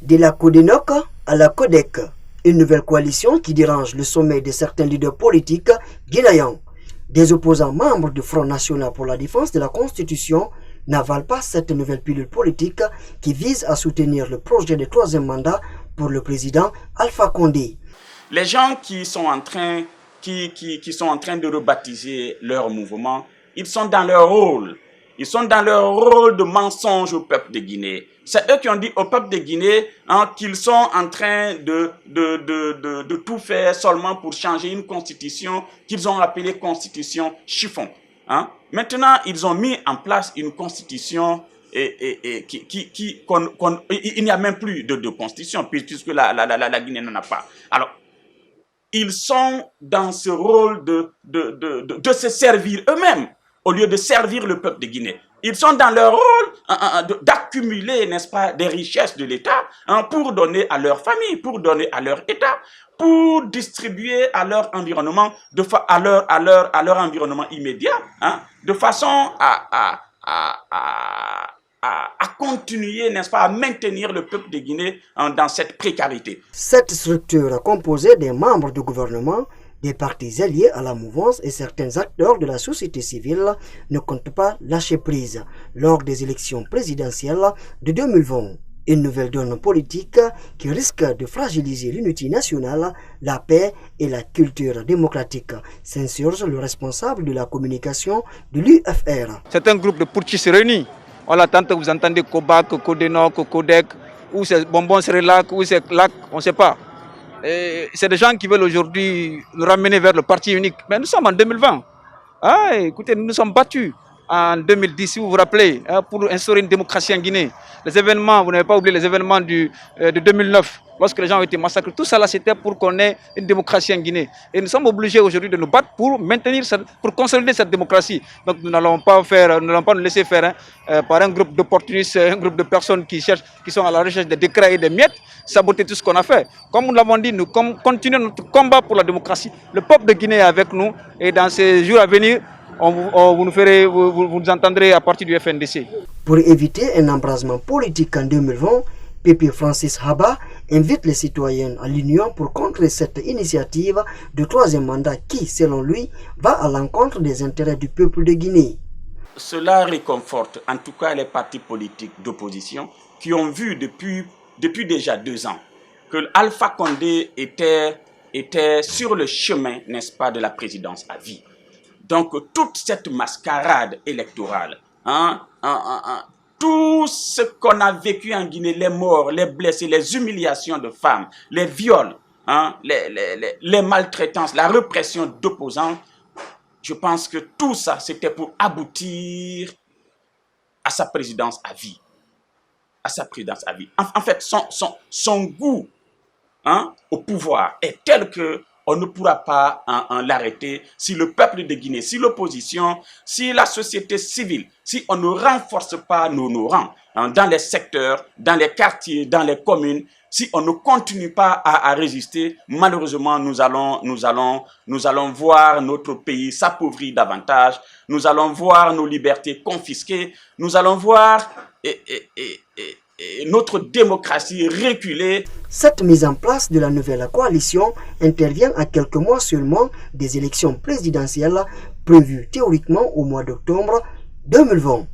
De la Codenoc à la Codec, une nouvelle coalition qui dérange le sommet de certains leaders politiques guinéens. Des opposants membres du Front National pour la Défense de la Constitution n'avalent pas cette nouvelle pilule politique qui vise à soutenir le projet de troisième mandat pour le président Alpha Condé. Les gens qui sont en train de rebaptiser leur mouvement, ils sont dans leur rôle. Ils sont dans leur rôle de mensonge au peuple de Guinée. C'est eux qui ont dit au peuple de Guinée qu'ils sont en train de tout faire seulement pour changer une constitution qu'ils ont appelée constitution chiffon. Maintenant, ils ont mis en place une constitution il n'y a même plus de constitution puisque la Guinée n'en a pas. Alors, ils sont dans ce rôle de se servir eux-mêmes au lieu de servir le peuple de Guinée. Ils sont dans leur rôle d'accumuler, n'est-ce pas, des richesses de l'État pour donner à leur famille, pour donner à leur État, pour distribuer à leur environnement, à leur environnement immédiat, de façon à continuer, n'est-ce pas, à maintenir le peuple de Guinée dans cette précarité. Cette structure composée des membres du gouvernement, des partis alliés à la mouvance et certains acteurs de la société civile ne comptent pas lâcher prise lors des élections présidentielles de 2020. Une nouvelle donne politique qui risque de fragiliser l'unité nationale, la paix et la culture démocratique, s'insurge le responsable de la communication de l'UFR. C'est un groupe de putschistes réunis. On l'attend, vous entendez Kobac, Codenoc, Codec, ou c'est Bonbon Srelac, ou c'est Lac, on ne sait pas. C'est des gens qui veulent aujourd'hui nous ramener vers le parti unique. Mais nous sommes en 2020. Écoutez, nous nous sommes battus en 2010, si vous vous rappelez, pour instaurer une démocratie en Guinée. Les événements, vous n'avez pas oublié les événements de 2009, lorsque les gens ont été massacrés. Tout ça là, c'était pour qu'on ait une démocratie en Guinée. Et nous sommes obligés aujourd'hui de nous battre pour maintenir, pour consolider cette démocratie. Donc nous n'allons pas nous laisser faire par un groupe d'opportunistes, un groupe de personnes qui sont à la recherche des décrets et des miettes, saboter tout ce qu'on a fait. Comme nous l'avons dit, nous continuons notre combat pour la démocratie. Le peuple de Guinée est avec nous et dans ces jours à venir, vous nous entendrez à partir du FNDC. Pour éviter un embrasement politique en 2020, Pépé Francis Haba invite les citoyens à l'Union pour contrer cette initiative de troisième mandat qui, selon lui, va à l'encontre des intérêts du peuple de Guinée. Cela réconforte en tout cas les partis politiques d'opposition qui ont vu depuis déjà 2 ans que Alpha Condé était sur le chemin, n'est-ce pas, de la présidence à vie. Donc, toute cette mascarade électorale, tout ce qu'on a vécu en Guinée, les morts, les blessés, les humiliations de femmes, les viols, les maltraitances, la répression d'opposants, je pense que tout ça, c'était pour aboutir à sa présidence à vie. À sa présidence à vie. En fait, son goût au pouvoir est tel que on ne pourra pas l'arrêter si le peuple de Guinée, si l'opposition, si la société civile, si on ne renforce pas nos rangs dans les secteurs, dans les quartiers, dans les communes, si on ne continue pas à résister, malheureusement, nous allons voir notre pays s'appauvrir davantage, nous allons voir nos libertés confisquées, nous allons voir notre démocratie reculer. Cette mise en place de la nouvelle coalition intervient à quelques mois seulement des élections présidentielles prévues théoriquement au mois d'octobre 2020.